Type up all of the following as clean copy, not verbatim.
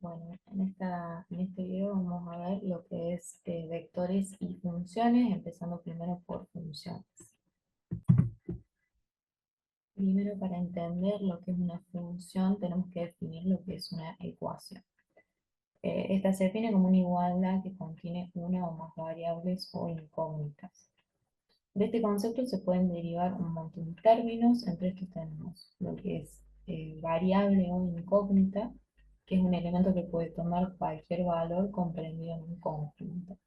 Bueno, en este video vamos a ver lo que es vectores y funciones, empezando primero por funciones. Primero, para entender lo que es una función, tenemos que definir lo que es una ecuación. Esta se define como una igualdad que contiene una o más variables o incógnitas. De este concepto se pueden derivar un montón de términos. Entre estos tenemos lo que es variable o incógnita, que es un elemento que puede tomar cualquier valor comprendido en un conjunto.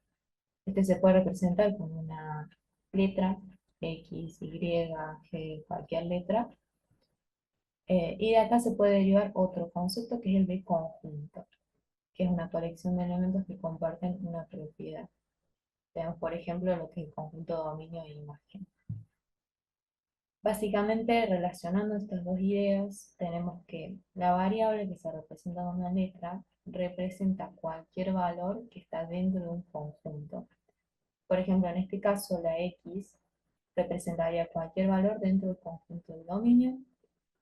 Este se puede representar con una letra, X, Y, G, cualquier letra. Y de acá se puede derivar otro concepto que es el de conjunto, que es una colección de elementos que comparten una propiedad. Tenemos, por ejemplo, lo que es el conjunto dominio e imagen. Básicamente, relacionando estas dos ideas, tenemos que la variable que se representa con una letra representa cualquier valor que está dentro de un conjunto. Por ejemplo, en este caso, la X representaría cualquier valor dentro del conjunto del dominio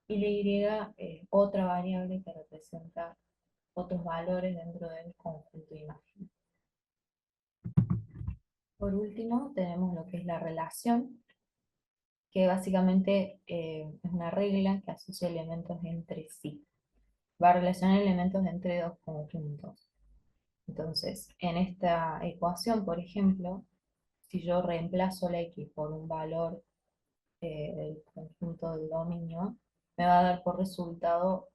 y la Y otra variable que representa otros valores dentro del conjunto de imagen. Por último, tenemos lo que es la relación, que básicamente es una regla que asocia elementos entre sí. Va a relacionar elementos entre dos conjuntos. Entonces, en esta ecuación, por ejemplo, si yo reemplazo la X por un valor del conjunto del dominio, me va a dar por resultado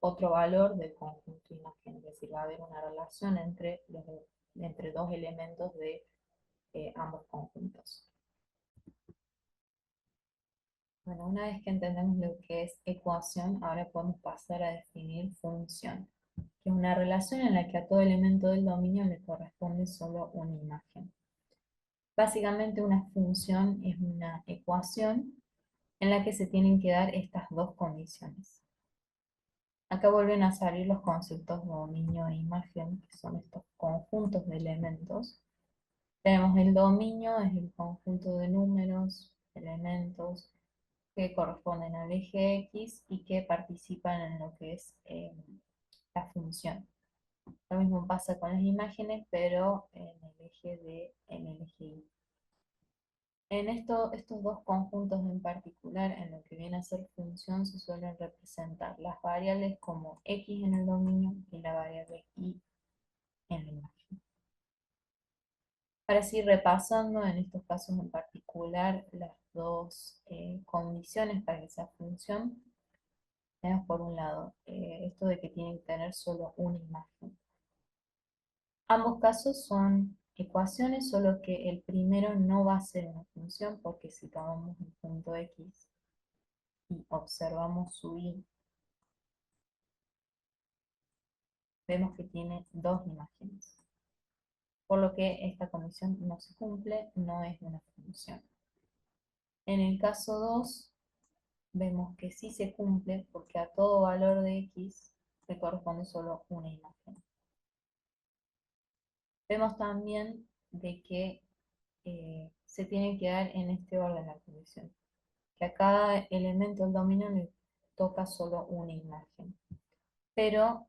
otro valor del conjunto imagen. Es decir, va a haber una relación entre dos elementos de ambos conjuntos. Bueno, una vez que entendemos lo que es ecuación, ahora podemos pasar a definir función, que es una relación en la que a todo elemento del dominio le corresponde solo una imagen. Básicamente una función es una ecuación en la que se tienen que dar estas dos condiciones. Acá vuelven a salir los conceptos de dominio e imagen, que son estos conjuntos de elementos. Tenemos el dominio, es el conjunto de números, elementos, que corresponden al eje X y que participan en lo que es la función. Lo mismo pasa con las imágenes, pero en el eje Y. En estos dos conjuntos en particular, en lo que viene a ser función, se suelen representar las variables como X en el dominio y la variable Y en la imagen. Para seguir repasando en estos casos en particular las dos condiciones para que sea función, tenemos por un lado esto de que tienen que tener solo una imagen. Ambos casos son ecuaciones, solo que el primero no va a ser una función porque si tomamos un punto X y observamos su Y, vemos que tiene dos imágenes. Por lo que esta condición no se cumple, no es una función. En el caso 2, vemos que sí se cumple porque a todo valor de X le corresponde solo una imagen. Vemos también de que se tiene que dar en este orden la condición, que a cada elemento del dominio le toca solo una imagen, pero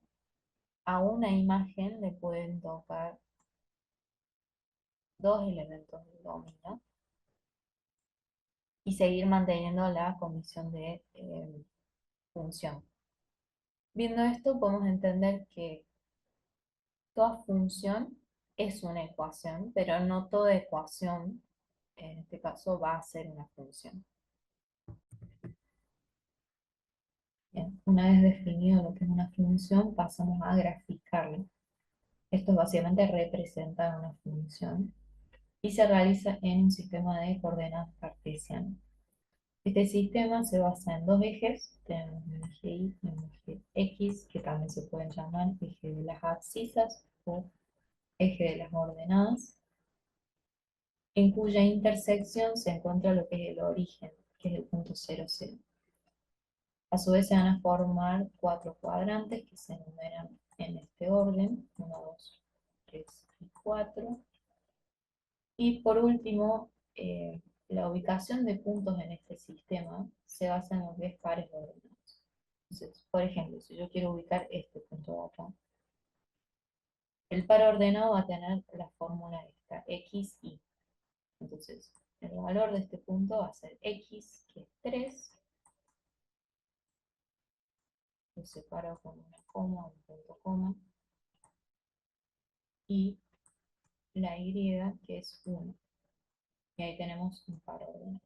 a una imagen le pueden tocar dos elementos del dominio y seguir manteniendo la condición de función. Viendo esto podemos entender que toda función es una ecuación, pero no toda ecuación, en este caso, va a ser una función. Bien, una vez definido lo que es una función, pasamos a graficarla. Esto básicamente representa una función y se realiza en un sistema de coordenadas cartesianas. Este sistema se basa en dos ejes, tenemos un eje Y y un eje X, que también se pueden llamar eje de las abscisas o eje de las ordenadas, en cuya intersección se encuentra lo que es el origen, que es el punto 0, 0. A su vez se van a formar cuatro cuadrantes que se enumeran en este orden, 1, 2, 3 y 4. Y por último, la ubicación de puntos en este sistema se basa en los 10 pares de ordenados. Entonces, por ejemplo, si yo quiero ubicar este punto de acá, El par ordenado va a tener la fórmula esta, x, y. Entonces, el valor de este punto va a ser x, que es 3. Lo separo con una coma, un punto coma. Y la y, que es 1. Y ahí tenemos un par ordenado.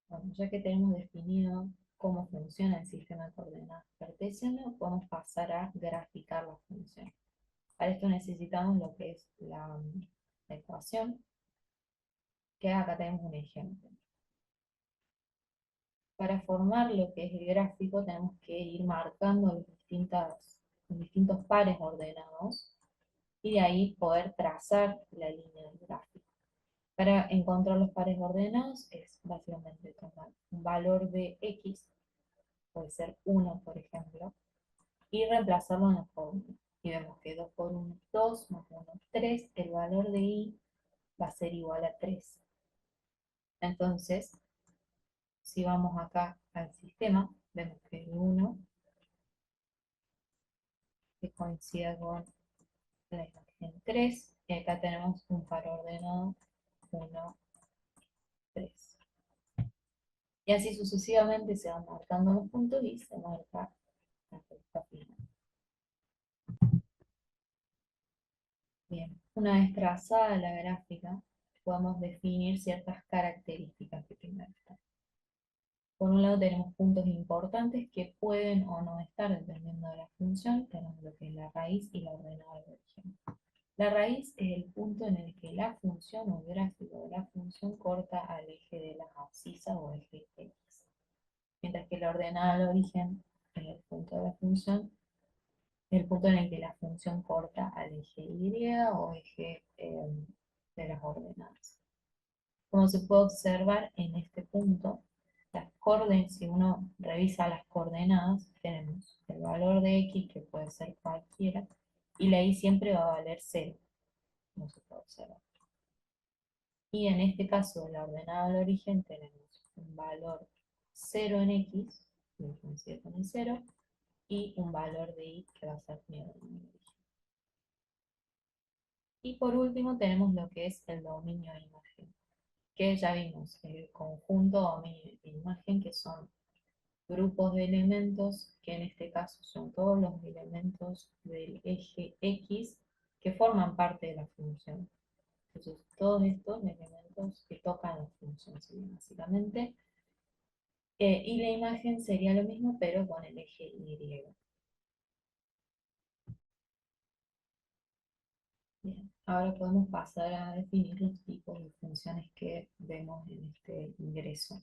Bueno, ya que tenemos definido cómo funciona el sistema de coordenadas cartesiano, podemos pasar a graficar la función. Para esto necesitamos lo que es la ecuación, que acá tenemos un ejemplo. Para formar lo que es el gráfico tenemos que ir marcando los distintos pares ordenados y de ahí poder trazar la línea del gráfico. Para encontrar los pares ordenados es básicamente tomar un valor de x, puede ser 1 por ejemplo, y reemplazarlo en la fórmula. Y vemos que 2 por 1 es 2, más 1 es 3, el valor de y va a ser igual a 3. Entonces, si vamos acá al sistema, vemos que el 1 que coincide con la imagen 3, y acá tenemos un par ordenado 1, 3. Y así sucesivamente se van marcando los puntos y se marca la recta final. Bien, una vez trazada la gráfica, podemos definir ciertas características que tenga esta. Por un lado tenemos puntos importantes que pueden o no estar dependiendo de la función. Tenemos lo que es la raíz y la ordenada de origen. La raíz es el punto en el que la función o el gráfico de la función corta al eje de la abscisa o eje X. Mientras que la ordenada de origen es el punto de la función, es el punto en el que la función corta al eje Y o eje de las ordenadas. Como se puede observar en este punto, si uno revisa las coordenadas, tenemos el valor de x, que puede ser cualquiera, y la y siempre va a valer 0, como se puede observar. Y en este caso de la ordenada del origen tenemos un valor 0 en x, que coincide con el 0, y un valor de y que va a ser negativo en el origen. Y por último tenemos lo que es el dominio de imagen, que ya vimos, el conjunto dominio de imagen, que son grupos de elementos, que en este caso son todos los elementos del eje X que forman parte de la función. Entonces, todos estos elementos que tocan la función, serían básicamente. Y la imagen sería lo mismo, pero con el eje Y. Bien, ahora podemos pasar a definir los tipos de funciones que vemos en este ingreso.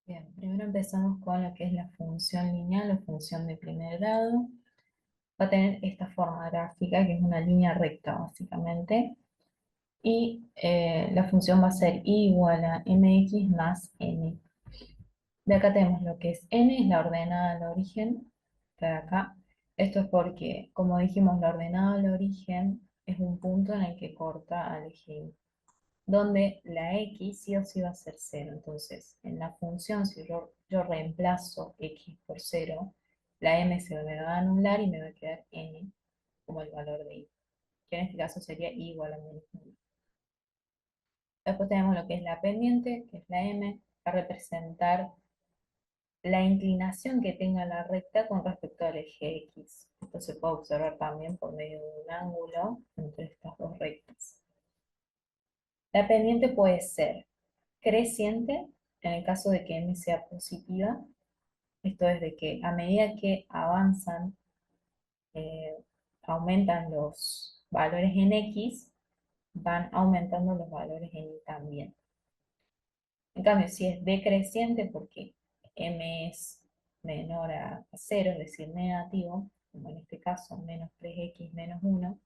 Bien, primero empezamos con lo que es la función lineal o función de primer grado. Va a tener esta forma gráfica, que es una línea recta básicamente, y la función va a ser i igual a mx más n. De acá tenemos lo que es n, es la ordenada al origen, de acá. Esto es porque, como dijimos, la ordenada al origen es un punto en el que corta al eje y, donde la x sí o sí va a ser 0. Entonces, en la función, si yo reemplazo x por 0, la m se me va a anular y me va a quedar n como el valor de y, que en este caso sería i igual a menos 1. Después tenemos lo que es la pendiente, que es la m, va a representar la inclinación que tenga la recta con respecto al eje x. Esto se puede observar también por medio de un ángulo entre estas dos rectas. La pendiente puede ser creciente, en el caso de que m sea positiva. Esto es de que a medida que avanzan, eh, aumentan los valores en x, van aumentando los valores en y también. En cambio, si es decreciente, porque m es menor a 0, es decir, negativo, como en este caso menos 3x menos 1,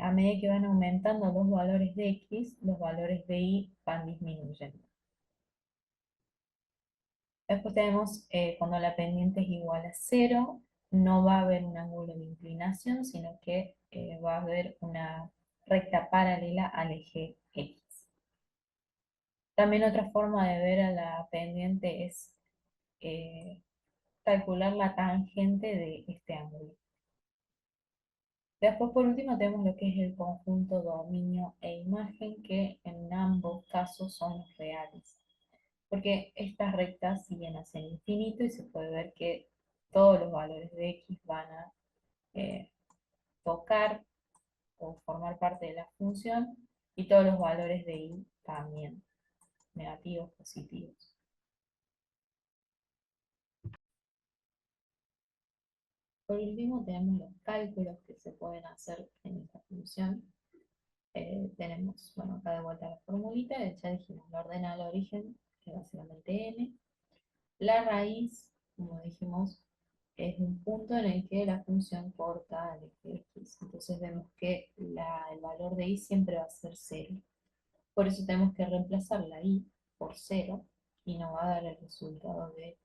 a medida que van aumentando los valores de x, los valores de y van disminuyendo. Después tenemos cuando la pendiente es igual a 0, no va a haber un ángulo de inclinación, sino que va a haber una recta paralela al eje x. También otra forma de ver a la pendiente es eh, calcular la tangente de este ángulo. Después, por último, tenemos lo que es el conjunto dominio e imagen, que en ambos casos son los reales. Porque estas rectas siguen hacia el infinito y se puede ver que todos los valores de x van a eh, tocar o formar parte de la función y todos los valores de y también, negativos, positivos. Por último, tenemos los cálculos que se pueden hacer en esta función. Tenemos, bueno, acá de vuelta la formulita, ya dijimos, la ordena al origen, que es básicamente n. La raíz, como dijimos, es un punto en el que la función corta al eje x. Entonces vemos que el valor de y siempre va a ser 0. Por eso tenemos que reemplazar la y por 0 y nos va a dar el resultado de,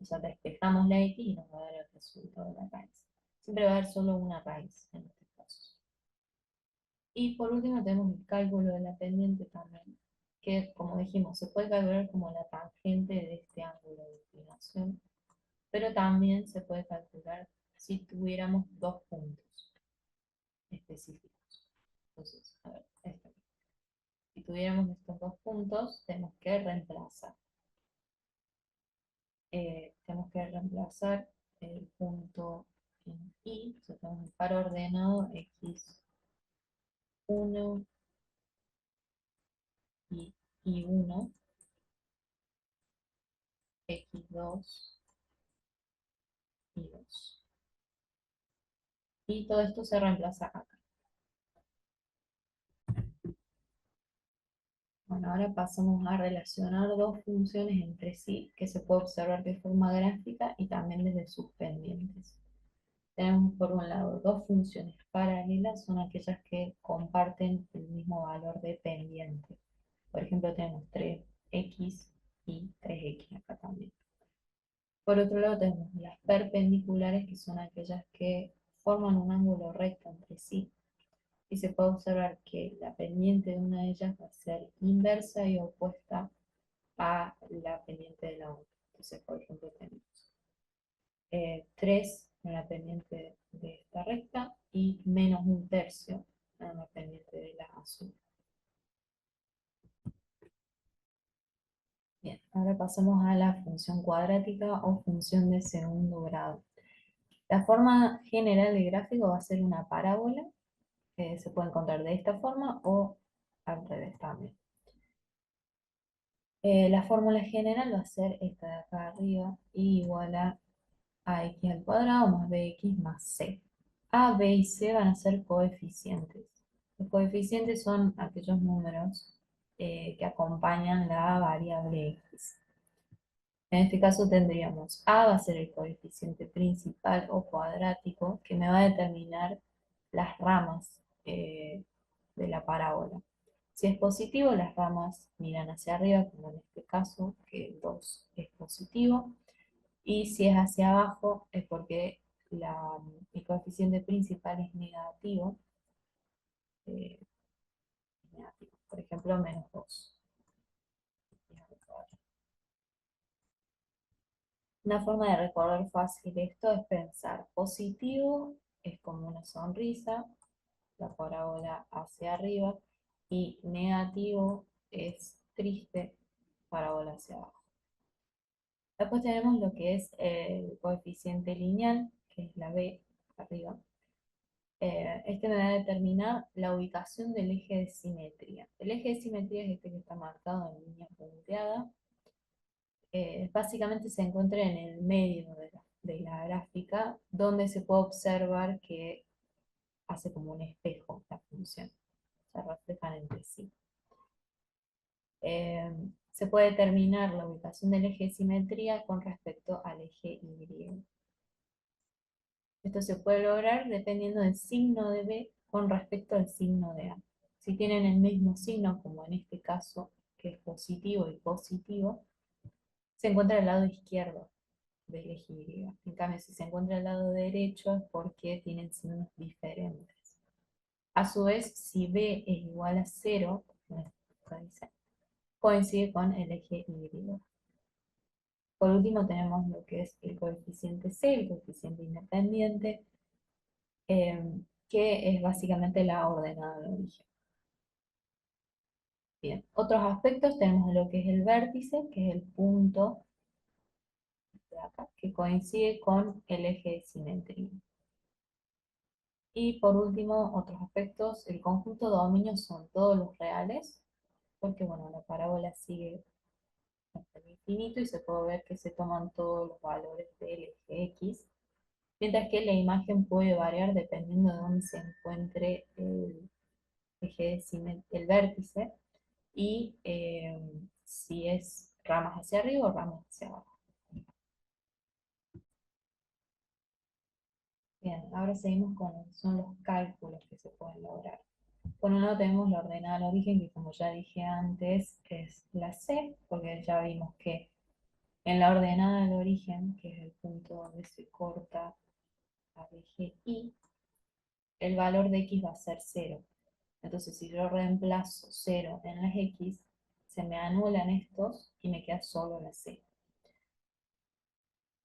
o sea, despejamos la x y nos va a dar el resultado de la raíz. Siempre va a haber solo una raíz en este caso. Y por último tenemos el cálculo de la pendiente también, que como dijimos, se puede calcular como la tangente de este ángulo de inclinación, pero también se puede calcular si tuviéramos dos puntos específicos. Entonces, a ver, si tuviéramos estos dos puntos, tenemos que reemplazar el punto en y, o sea, tenemos el par ordenado x1 y y1, x2 y 2. Y todo esto se reemplaza acá. Bueno, ahora pasamos a relacionar dos funciones entre sí que se puede observar de forma gráfica y también desde sus pendientes. Tenemos por un lado dos funciones paralelas, son aquellas que comparten el mismo valor de pendiente. Por ejemplo, tenemos 3x y 3x acá también. Por otro lado, tenemos las perpendiculares, que son aquellas que forman un ángulo recto entre sí. Y se puede observar que la pendiente de una de ellas va a ser inversa y opuesta a la pendiente de la otra. Entonces, por ejemplo, tenemos 3 en la pendiente de esta recta y menos un tercio en la pendiente de la azul. Bien, ahora pasamos a la función cuadrática o función de segundo grado. La forma general del gráfico va a ser una parábola, que se puede encontrar de esta forma o al revés también. La fórmula general va a ser esta de acá arriba, y igual a ax al cuadrado más bx más c. A, b y c van a ser coeficientes. Los coeficientes son aquellos números que acompañan la variable x. En este caso tendríamos A va a ser el coeficiente principal o cuadrático que me va a determinar las ramas de la parábola. Si es positivo, las ramas miran hacia arriba, como en este caso, que el 2 es positivo. Y si es hacia abajo, es porque el coeficiente principal es negativo. eh, Por ejemplo, menos 2. Una forma de recordar fácil esto es pensar positivo, es como una sonrisa, la parábola hacia arriba, y negativo es triste, parábola hacia abajo. Después tenemos lo que es el coeficiente lineal, que es la b arriba. Este me va a determinar la ubicación del eje de simetría. El eje de simetría es este que está marcado en línea punteada. Básicamente se encuentra en el medio de la gráfica, donde se puede observar que hace como un espejo la función, se reflejan entre sí. Se puede determinar la ubicación del eje de simetría con respecto al eje Y. Esto se puede lograr dependiendo del signo de B con respecto al signo de A. Si tienen el mismo signo, como en este caso, que es positivo y positivo, se encuentra al lado izquierdo del eje Y. En cambio, si se encuentra al lado derecho es porque tienen signos diferentes. A su vez, si B es igual a 0, coincide con el eje Y. Por último tenemos lo que es el coeficiente C, el coeficiente independiente, que es básicamente la ordenada de origen. Bien, otros aspectos tenemos lo que es el vértice, que es el punto de acá, que coincide con el eje de simetría. Y por último, otros aspectos, el conjunto de dominios son todos los reales, porque bueno, la parábola sigue hasta el infinito y se puede ver que se toman todos los valores del eje X, mientras que la imagen puede variar dependiendo de dónde se encuentre el eje de el vértice y si es ramas hacia arriba o ramas hacia abajo. Bien, ahora seguimos con son los cálculos que se pueden lograr. Por un lado tenemos la ordenada al origen, que como ya dije antes, es la C, porque ya vimos que en la ordenada al origen, que es el punto donde se corta al eje Y, el valor de X va a ser 0. Entonces, si yo reemplazo 0 en las X, se me anulan estos y me queda solo la C.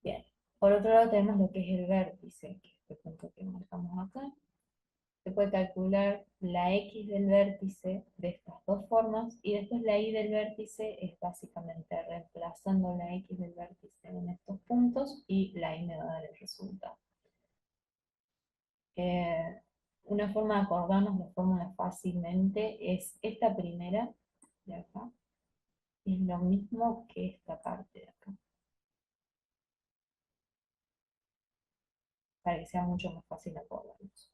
Bien. Por otro lado tenemos lo que es el vértice, que es este punto que marcamos acá. Se puede calcular la X del vértice de estas dos formas y después la Y del vértice es básicamente reemplazando la X del vértice en estos puntos y la Y me va a dar el resultado. Eh, una forma de acordarnos la fórmula fácilmente es esta primera de acá, es lo mismo que esta parte de acá, para que sea mucho más fácil acordarnos.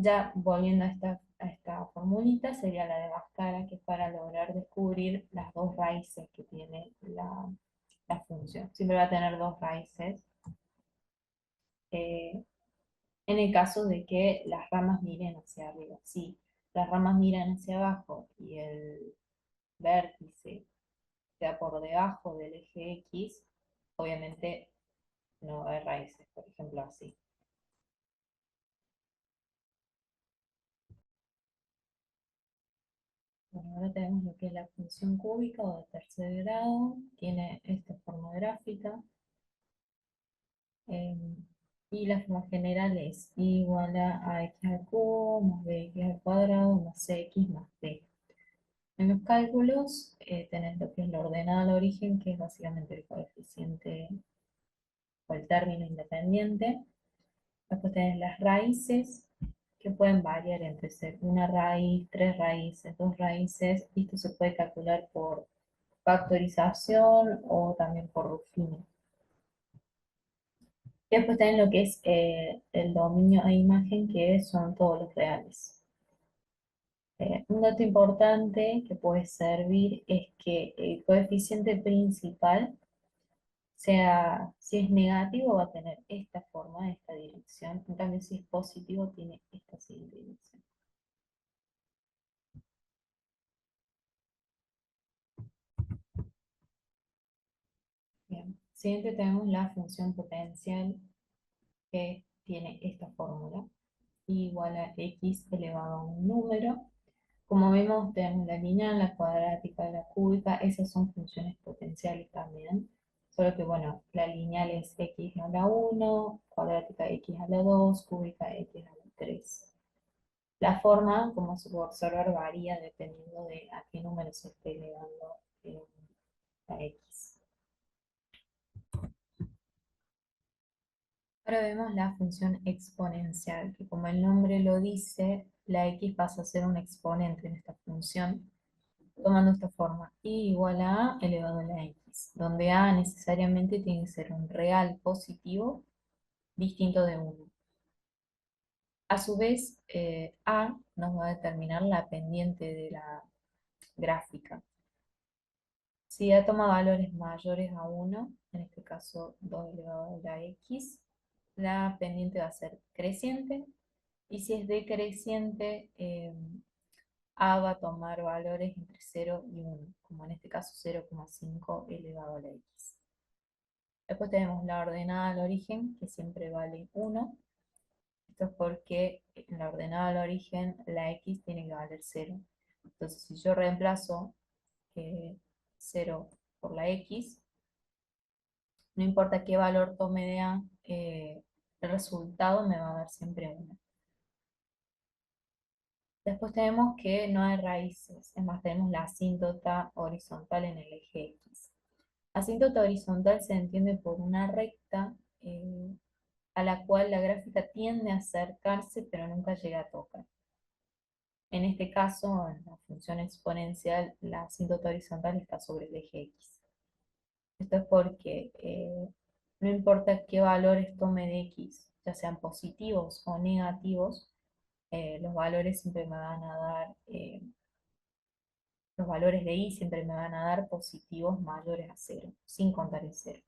Ya volviendo a esta formulita, sería la de Bhaskara, que es para lograr descubrir las dos raíces que tiene la función. Siempre va a tener dos raíces. eh, en el caso de que las ramas miren hacia arriba. Si las ramas miran hacia abajo y el vértice queda por debajo del eje X, obviamente no va a haber raíces, por ejemplo así. Bueno, ahora tenemos lo que es la función cúbica o de tercer grado. Tiene esta forma gráfica. eh, y la forma general es igual a x al cubo más bx al cuadrado más cx más d. En los cálculos tenés lo que es la ordenada al origen, que es básicamente el coeficiente o el término independiente. Después tenés las raíces, que pueden variar entre ser una raíz, tres raíces, dos raíces. Y esto se puede calcular por factorización o también por Ruffino. Y después tenés lo que es el dominio a imagen, que son todos los reales. Un dato importante que puede servir es que el coeficiente principal sea, si es negativo va a tener esta forma, esta dirección, en cambio si es positivo tiene esta siguiente dirección. Bien, siguiente tenemos la función potencial que tiene esta fórmula, igual a x elevado a un número. Como vemos, tenemos la lineal, la cuadrática, la cúbica, esas son funciones potenciales también. Solo que, bueno, la lineal es x a la 1, cuadrática x a la 2, cúbica x a la 3. La forma, como se puede observar, varía dependiendo de a qué número se esté elevando la x. Ahora vemos la función exponencial, que como el nombre lo dice, la x pasa a ser un exponente en esta función, tomando esta forma, y igual a elevado a la x, donde a necesariamente tiene que ser un real positivo distinto de 1. A su vez, a nos va a determinar la pendiente de la gráfica. Si a toma valores mayores a 1, en este caso 2 elevado a la x, la pendiente va a ser creciente, y si es decreciente, a va a tomar valores entre 0 y 1, como en este caso 0,5 elevado a la x. Después tenemos la ordenada al origen, que siempre vale 1. Esto es porque en la ordenada al origen la x tiene que valer 0. Entonces, si yo reemplazo 0 por la x, No importa qué valor tome de A, el resultado me va a dar siempre 1. Después tenemos que no hay raíces, es más, tenemos la asíntota horizontal en el eje X. Asíntota horizontal se entiende por una recta a la cual la gráfica tiende a acercarse pero nunca llega a tocar. En este caso, en la función exponencial, la asíntota horizontal está sobre el eje X. Esto es porque no importa qué valores tome de X, ya sean positivos o negativos, los valores siempre me van a dar, los valores de Y siempre me van a dar positivos mayores a 0, sin contar el 0.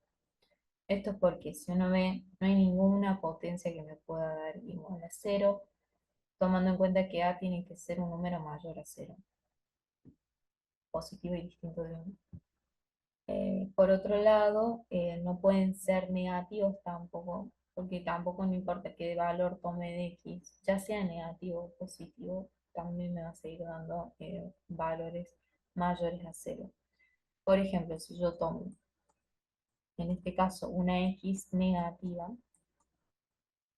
Esto es porque si uno ve, no hay ninguna potencia que me pueda dar igual a 0, tomando en cuenta que A tiene que ser un número mayor a 0, positivo y distinto de 1. Por otro lado, no pueden ser negativos tampoco, porque tampoco no importa qué valor tome de X, ya sea negativo o positivo, también me va a seguir dando valores mayores a 0. Por ejemplo, si yo tomo, en este caso, una X negativa,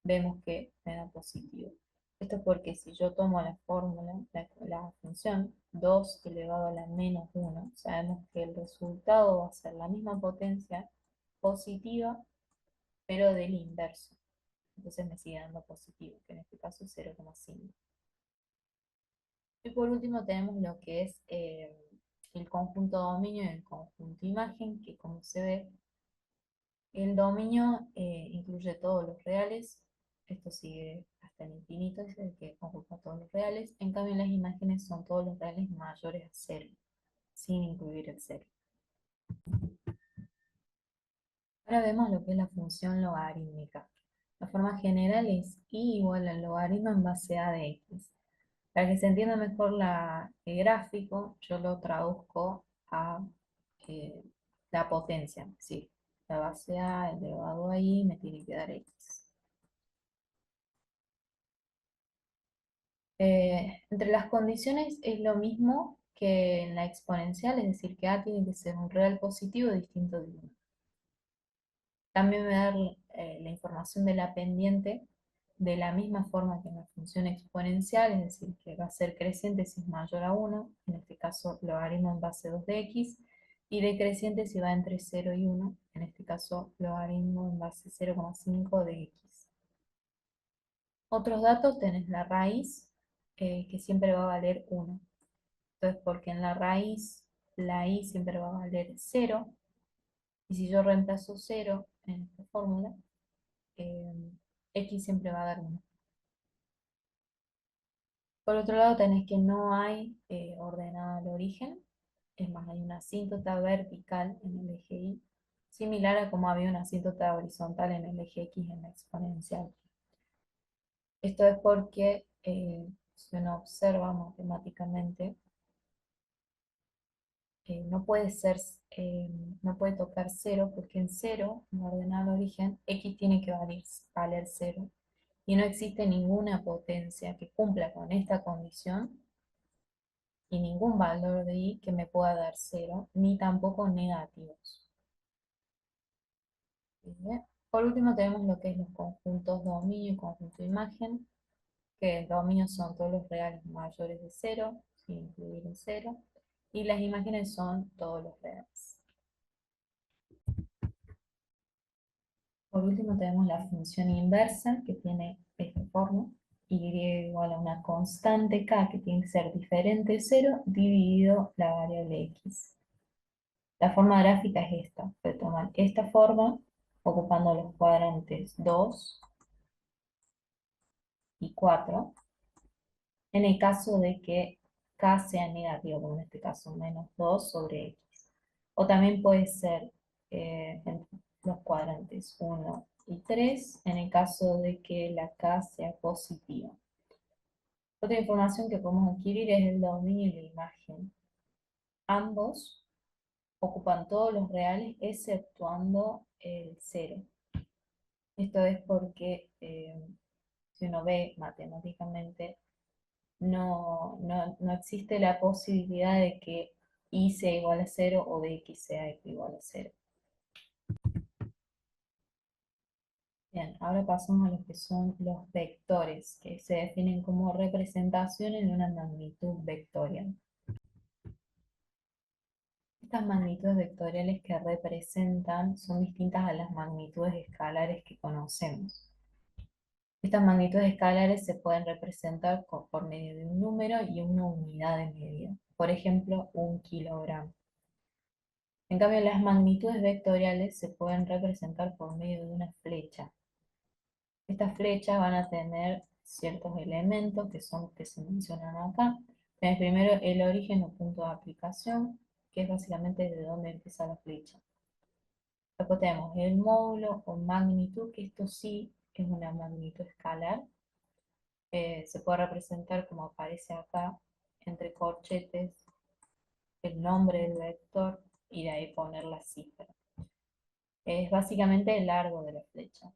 vemos que me da positivo. Esto es porque si yo tomo la fórmula, la función 2 elevado a la menos 1, sabemos que el resultado va a ser la misma potencia positiva, pero del inverso. Entonces me sigue dando positivo, que en este caso es 0,5. Y por último tenemos lo que es el conjunto dominio y el conjunto imagen, que como se ve, el dominio incluye todos los reales. Esto sigue hasta el infinito, es el que ocupa todos los reales. En cambio, las imágenes son todos los reales mayores a 0, sin incluir el 0. Ahora vemos lo que es la función logarítmica. La forma general es y igual al logaritmo en base a de x. Para que se entienda mejor el gráfico, yo lo traduzco a eh, la potencia. Sí, la base a elevado a y me tiene que dar x. Entre las condiciones es lo mismo que en la exponencial, es decir, que a tiene que ser un real positivo distinto de 1. También me da la información de la pendiente de la misma forma que en la función exponencial, es decir, que va a ser creciente si es mayor a 1, en este caso logaritmo en base 2 de x, y decreciente si va entre 0 y 1, en este caso logaritmo en base 0,5 de x. Otros datos tenés la raíz, que siempre va a valer 1. Entonces, porque en la raíz la y siempre va a valer 0, y si yo reemplazo 0 en esta fórmula, x siempre va a dar 1. Por otro lado, tenés que no hay ordenada al origen, es más, hay una asíntota vertical en el eje y, similar a como había una asíntota horizontal en el eje x en la exponencial. Esto es porque si uno observa matemáticamente, no puede ser, no puede tocar 0 porque en 0, en ordenado al origen, x tiene que valer 0 y no existe ninguna potencia que cumpla con esta condición y ningún valor de y que me pueda dar 0, ni tampoco negativos. ¿Bien? Por último tenemos lo que es los conjuntos dominio y conjunto imagen, que el dominio son todos los reales mayores de 0, sin incluir el 0, y las imágenes son todos los reales. Por último tenemos la función inversa, que tiene esta forma, y igual a una constante k, que tiene que ser diferente de 0, dividido la variable x. La forma gráfica es esta. Voy a tomar esta forma, ocupando los cuadrantes 2 y 4, en el caso de que k sea negativo, como en este caso menos 2 sobre x. O también puede ser en los cuadrantes 1 y 3, en el caso de que la k sea positiva. Otra información que podemos adquirir es el dominio y la imagen. Ambos ocupan todos los reales exceptuando el 0. Esto es porque si uno ve matemáticamente, no existe la posibilidad de que y sea igual a 0 o de x sea igual a 0. Bien, ahora pasamos a lo que son los vectores, que se definen como representaciones de una magnitud vectorial. Estas magnitudes vectoriales que representan son distintas a las magnitudes escalares que conocemos. Estas magnitudes escalares se pueden representar por medio de un número y una unidad de medida. Por ejemplo, un kilogramo. En cambio, las magnitudes vectoriales se pueden representar por medio de una flecha. Estas flechas van a tener ciertos elementos que son que se mencionan acá. Tenés primero el origen o punto de aplicación, que es básicamente de dónde empieza la flecha. Después tenemos el módulo o magnitud, que esto sí es una magnitud escalar. Se puede representar como aparece acá, entre corchetes, el nombre del vector y de ahí poner la cifra. Es básicamente el largo de la flecha.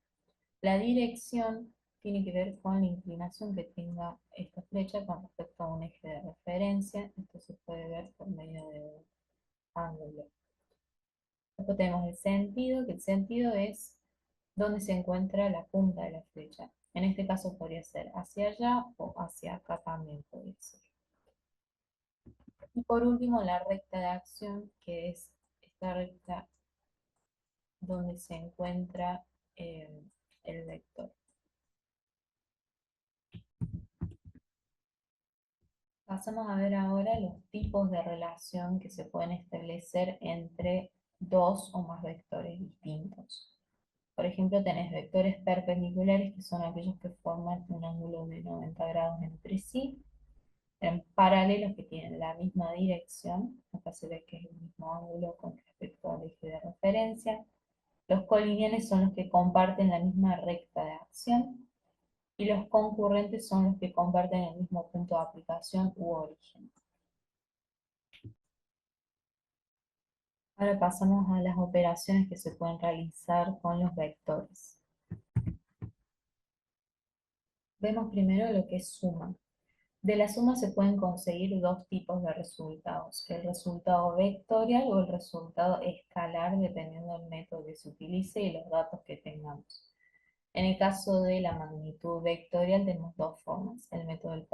La dirección tiene que ver con la inclinación que tenga esta flecha con respecto a un eje de referencia. Esto se puede ver por medio de un ángulo. Después tenemos el sentido, que el sentido es donde se encuentra la punta de la flecha. En este caso podría ser hacia allá o hacia acá también podría ser. Y por último, la recta de acción, que es esta recta donde se encuentra eh, el vector. Pasamos a ver ahora los tipos de relación que se pueden establecer entre dos o más vectores distintos. Por ejemplo, tenés vectores perpendiculares, que son aquellos que forman un ángulo de 90 grados entre sí. En paralelos, que tienen la misma dirección. Acá se ve que es el mismo ángulo con respecto al eje de referencia. Los colineales son los que comparten la misma recta de acción. Y los concurrentes son los que comparten el mismo punto de aplicación u origen. Ahora pasamos a las operaciones que se pueden realizar con los vectores. Vemos primero lo que es suma. De la suma se pueden conseguir dos tipos de resultados: el resultado vectorial o el resultado escalar, dependiendo del método que se utilice y los datos que tengamos. En el caso de la magnitud vectorial tenemos dos formas: el método,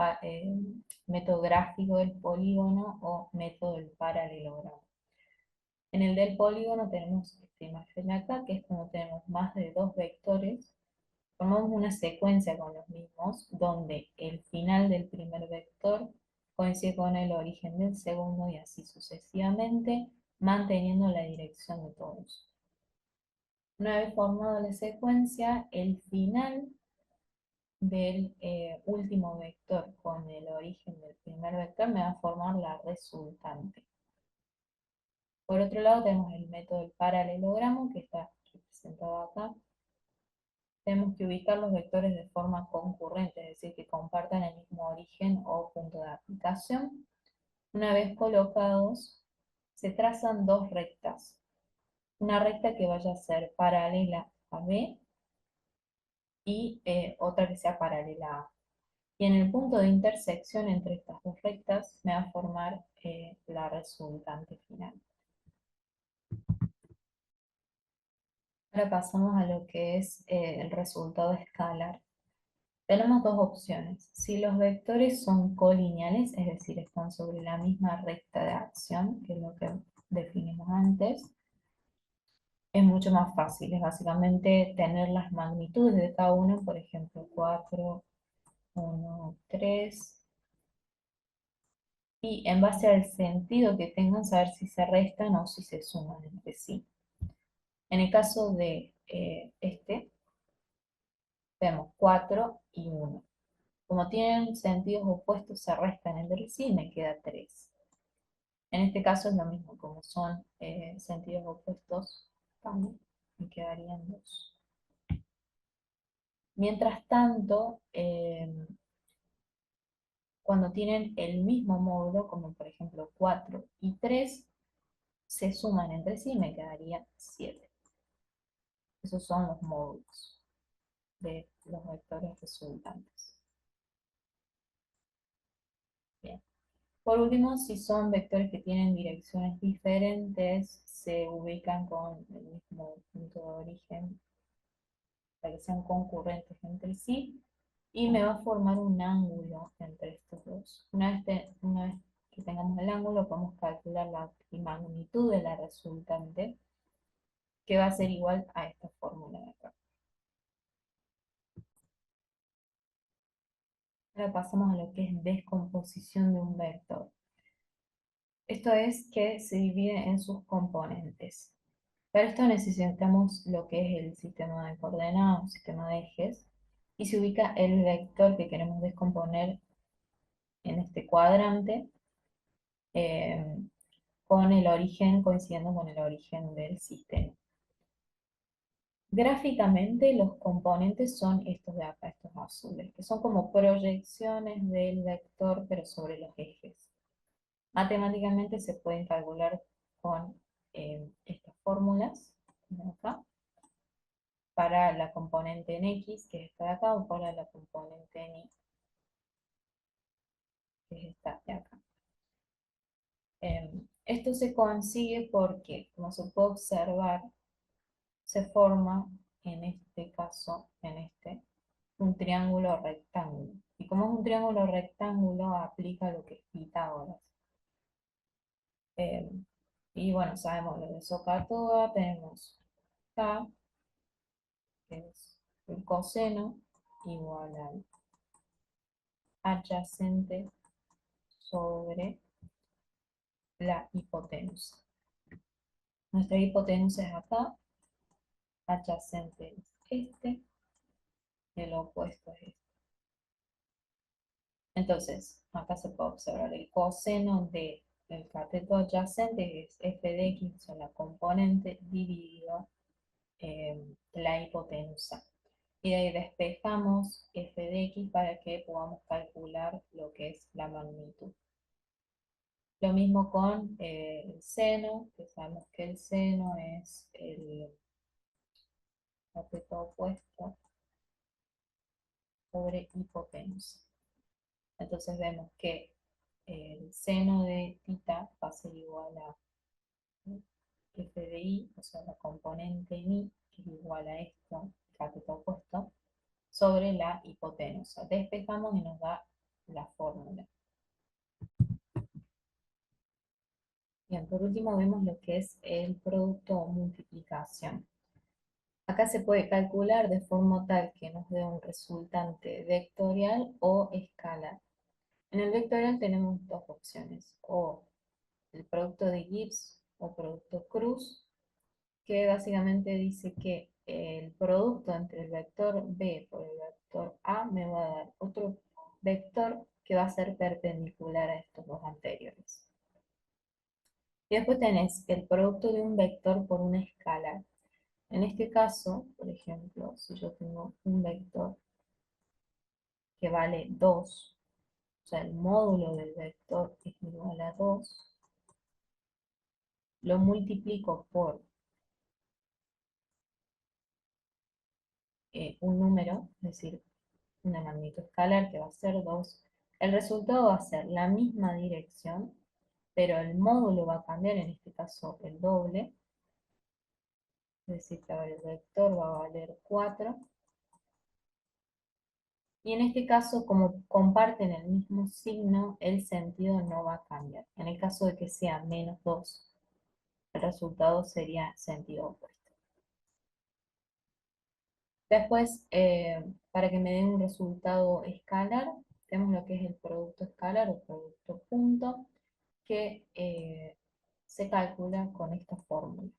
método gráfico del polígono o método del paralelogramo. En el del polígono tenemos esta imagen acá, que es cuando tenemos más de dos vectores. Formamos una secuencia con los mismos, donde el final del primer vector coincide con el origen del segundo y así sucesivamente, manteniendo la dirección de todos. Una vez formada la secuencia, el final del último vector con el origen del primer vector me va a formar la resultante. Por otro lado tenemos el método del paralelogramo, que está representado acá. Tenemos que ubicar los vectores de forma concurrente, es decir, que compartan el mismo origen o punto de aplicación. Una vez colocados, se trazan dos rectas. Una recta que vaya a ser paralela a B y otra que sea paralela a A. Y en el punto de intersección entre estas dos rectas me va a formar la resultante final. Ahora pasamos a lo que es el resultado escalar. Tenemos dos opciones. Si los vectores son colineales, es decir, están sobre la misma recta de acción, que es lo que definimos antes, es mucho más fácil. Es básicamente tener las magnitudes de cada uno, por ejemplo, 4, 1, 3, y en base al sentido que tengan, saber si se restan o si se suman entre sí. En el caso de vemos 4 y 1. Como tienen sentidos opuestos, se restan entre sí y me queda 3. En este caso es lo mismo, como son sentidos opuestos, también me quedarían 2. Mientras tanto, cuando tienen el mismo módulo, como por ejemplo 4 y 3, se suman entre sí y me quedaría 7. Esos son los módulos de los vectores resultantes. Bien. Por último, si son vectores que tienen direcciones diferentes, se ubican con el mismo punto de origen para que sean concurrentes entre sí, y me va a formar un ángulo entre estos dos. Una vez que tengamos el ángulo, podemos calcular la magnitud de la resultante, que va a ser igual a esta fórmula de acá. Ahora pasamos a lo que es descomposición de un vector. Esto es que se divide en sus componentes. Para esto necesitamos lo que es el sistema de coordenadas, sistema de ejes, y se ubica el vector que queremos descomponer en este cuadrante, eh, con el origen coincidiendo con el origen del sistema. Gráficamente los componentes son estos de acá, estos azules, que son como proyecciones del vector pero sobre los ejes. Matemáticamente se pueden calcular con estas fórmulas de acá, para la componente en X, que es esta de acá, o para la componente en Y, que es esta de acá. Esto se consigue porque, como se puede observar, se forma, en este caso, un triángulo rectángulo. Y como es un triángulo rectángulo, aplica lo que es Pitágoras. Eh, y bueno, sabemos lo de SOHCAHTOA, tenemos K, que es el coseno, igual al adyacente sobre la hipotenusa. Nuestra hipotenusa es acá, adyacente es este, y el opuesto es este. Entonces, acá se puede observar el coseno del cateto adyacente, que es f de x, o sea, la componente, dividido la hipotenusa. Y de ahí despejamos f de x para que podamos calcular lo que es la magnitud. Lo mismo con el seno, que sabemos que el seno es el cateto opuesto sobre hipotenusa. Entonces vemos que el seno de tita va a ser igual a f de i, o sea, la componente en i, que es igual a esto, cateto opuesto, sobre la hipotenusa. Despejamos y nos da la fórmula. Bien, por último vemos lo que es el producto o multiplicación. Acá se puede calcular de forma tal que nos dé un resultante vectorial o escalar. En el vectorial tenemos dos opciones, o el producto de Gibbs o producto Cruz, que básicamente dice que el producto entre el vector B por el vector A me va a dar otro vector que va a ser perpendicular a estos dos anteriores. Y después tenés el producto de un vector por una escala. En este caso, por ejemplo, si yo tengo un vector que vale 2, o sea, el módulo del vector es igual a 2, lo multiplico por un número, es decir, una magnitud escalar que va a ser 2, el resultado va a ser la misma dirección, pero el módulo va a cambiar, en este caso el doble, es decir, que ahora el vector va a valer 4. Y en este caso, como comparten el mismo signo, el sentido no va a cambiar. En el caso de que sea menos 2, el resultado sería sentido opuesto. Después, para que me den un resultado escalar, tenemos lo que es el producto escalar o producto punto, que se calcula con esta fórmula.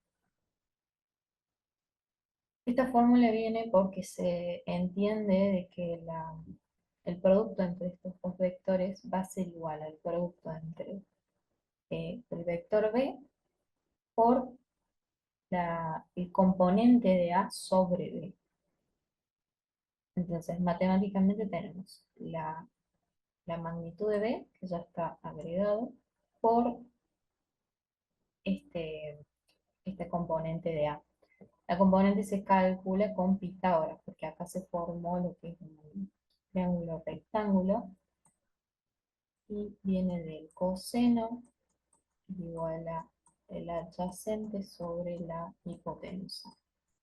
Esta fórmula viene porque se entiende de que el producto entre estos dos vectores va a ser igual al producto entre el vector B por el componente de A sobre B. Entonces, matemáticamente tenemos la magnitud de B, que ya está agregado, por este, este componente de A. La componente se calcula con Pitágoras, porque acá se formó lo que es un triángulo rectángulo, y viene del coseno igual a el adyacente sobre la hipotenusa,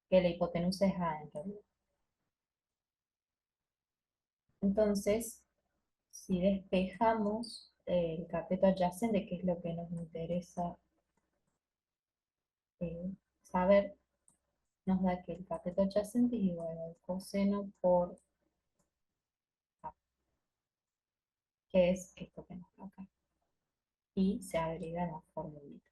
que la hipotenusa es A en realidad. Entonces, si despejamos el cateto adyacente, que es lo que nos interesa eh, saber, nos da que el cateto adyacente es igual al coseno por A, que es esto que nos da acá. Y se agrega en la formulita.